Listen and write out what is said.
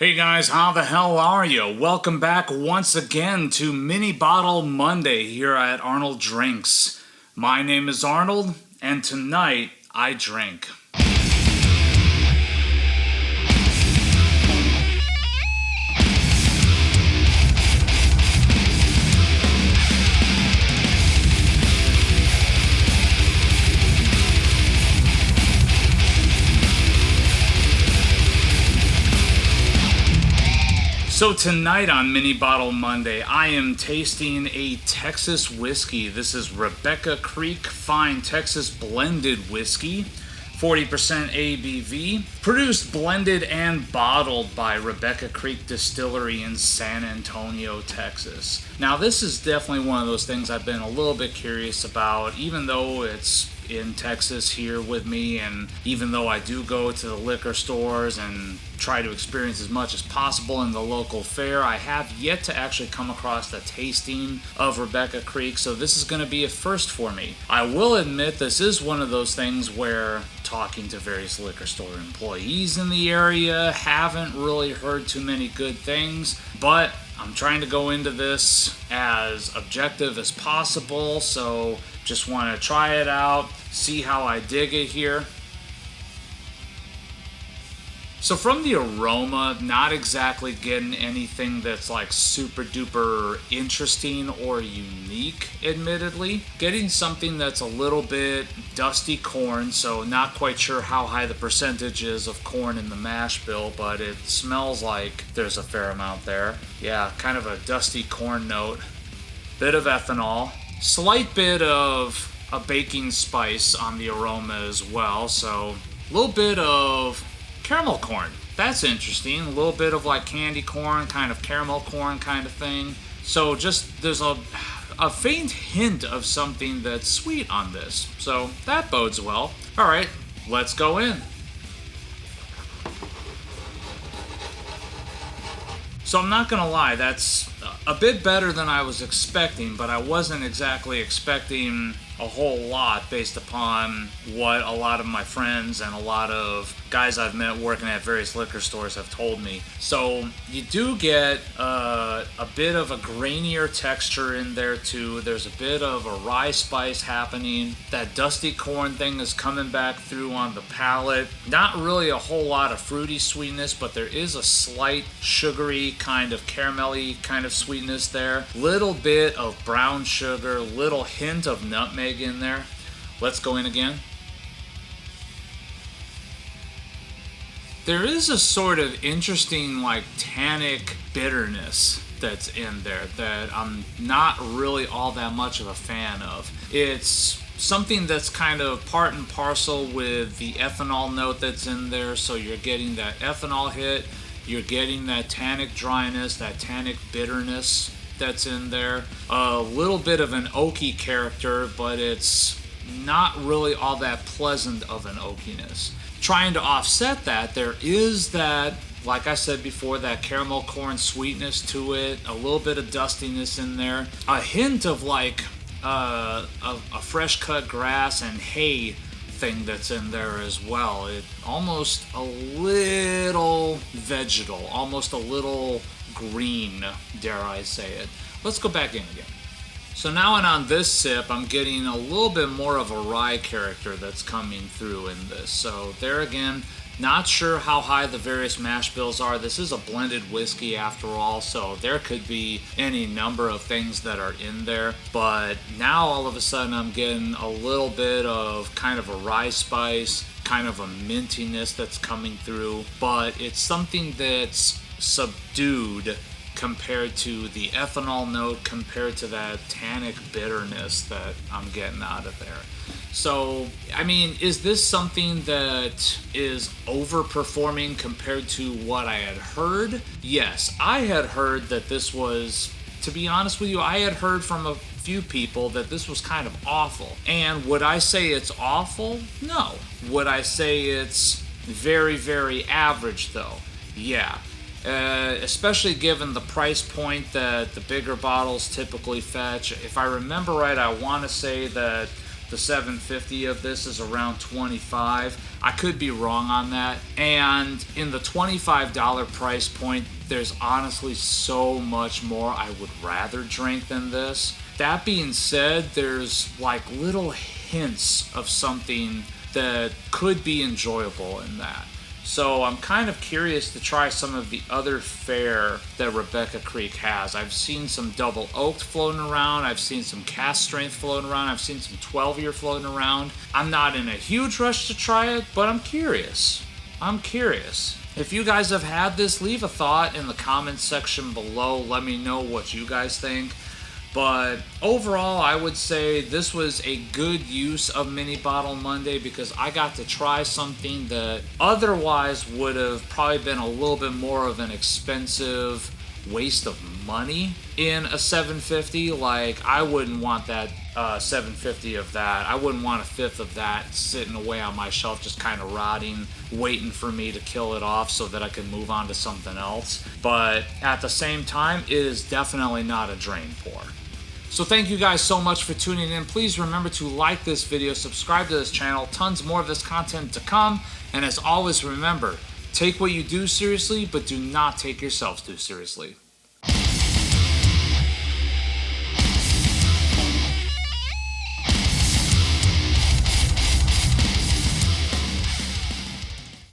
Hey guys, how the hell are you? Welcome back once again to Mini Bottle Monday here at Arnold Drinks. My name is Arnold, and tonight I drink. So tonight on Mini Bottle Monday, I am tasting a Texas whiskey. This is Rebecca Creek Fine Texas Blended Whiskey, 40% ABV, produced, blended, and bottled by Rebecca Creek Distillery in San Antonio, Texas. Now this is definitely one of those things I've been a little bit curious about, even though it's in Texas here with me, and even though I do go to the liquor stores and try to experience as much as possible in the local fair, I have yet to actually come across the tasting of Rebecca Creek, so this is going to be a first for me. I will admit this is one of those things where talking to various liquor store employees in the area, haven't really heard too many good things, but I'm trying to go into this as objective as possible, so just want to try it out, see how I dig it here. So from the aroma, not exactly getting anything that's like super duper interesting or unique, admittedly. Getting something that's a little bit dusty corn, so not quite sure how high the percentage is of corn in the mash bill, but it smells like there's a fair amount there. Yeah, kind of a dusty corn note. Bit of ethanol. Slight bit of a baking spice on the aroma as well, so a little bit of caramel corn. That's interesting. A little bit of like candy corn, kind of caramel corn kind of thing. So just there's a faint hint of something that's sweet on this. So that bodes well. All right, let's go in. So I'm not gonna lie, that's a bit better than I was expecting, but I wasn't exactly expecting a whole lot based upon what a lot of my friends and a lot of guys I've met working at various liquor stores have told me. So you do get a bit of a grainier texture in there too. There's a bit of a rye spice happening. That dusty corn thing is coming back through on the palate. Not really a whole lot of fruity sweetness, but there is a slight sugary kind of caramelly kind of sweetness there. Little bit of brown sugar, little hint of nutmeg in there. Let's go in again. There is a sort of interesting like tannic bitterness that's in there that I'm not really all that much of a fan of. It's something that's kind of part and parcel with the ethanol note that's in there, so you're getting that ethanol hit, you're getting that tannic dryness, that tannic bitterness that's in there. A little bit of an oaky character, but it's not really all that pleasant of an oakiness. Trying to offset that, there is that, like I said before, that caramel corn sweetness to it, a little bit of dustiness in there, a hint of like a fresh cut grass and hay thing that's in there as well. It almost a little vegetal, almost a little green, dare I say it. Let's go back in again. So now and on this sip, I'm getting a little bit more of a rye character that's coming through in this. So there again, not sure how high the various mash bills are. This is a blended whiskey after all, so there could be any number of things that are in there. But now all of a sudden I'm getting a little bit of kind of a rye spice, kind of a mintiness that's coming through, but it's something that's subdued compared to the ethanol note, compared to that tannic bitterness that I'm getting out of there. So, I mean, is this something that is overperforming compared to what I had heard? Yes, I had heard that this was, to be honest with you, I had heard from a few people that this was kind of awful. And would I say it's awful? No. Would I say it's very, very average though? Yeah. Especially given the price point that the bigger bottles typically fetch. If I remember right, I want to say that the 750 of this is around 25. I could be wrong on that. And in the $25 price point, there's honestly so much more I would rather drink than this. That being said, there's like little hints of something that could be enjoyable in that. So I'm kind of curious to try some of the other fare that Rebecca Creek has. I've seen some double oaked floating around. I've seen some cast strength floating around. I've seen some 12-year floating around. I'm not in a huge rush to try it, but I'm curious. If you guys have had this, leave a thought in the comments section below. Let me know what you guys think. But overall, I would say this was a good use of Mini Bottle Monday because I got to try something that otherwise would have probably been a little bit more of an expensive waste of money in a 750. Like, I wouldn't want that 750 of that. I wouldn't want a fifth of that sitting away on my shelf just kind of rotting, waiting for me to kill it off so that I can move on to something else. But at the same time, it is definitely not a drain pour. So thank you guys so much for tuning in. Please remember to like this video, subscribe to this channel, tons more of this content to come. And as always, remember, take what you do seriously, but do not take yourselves too seriously.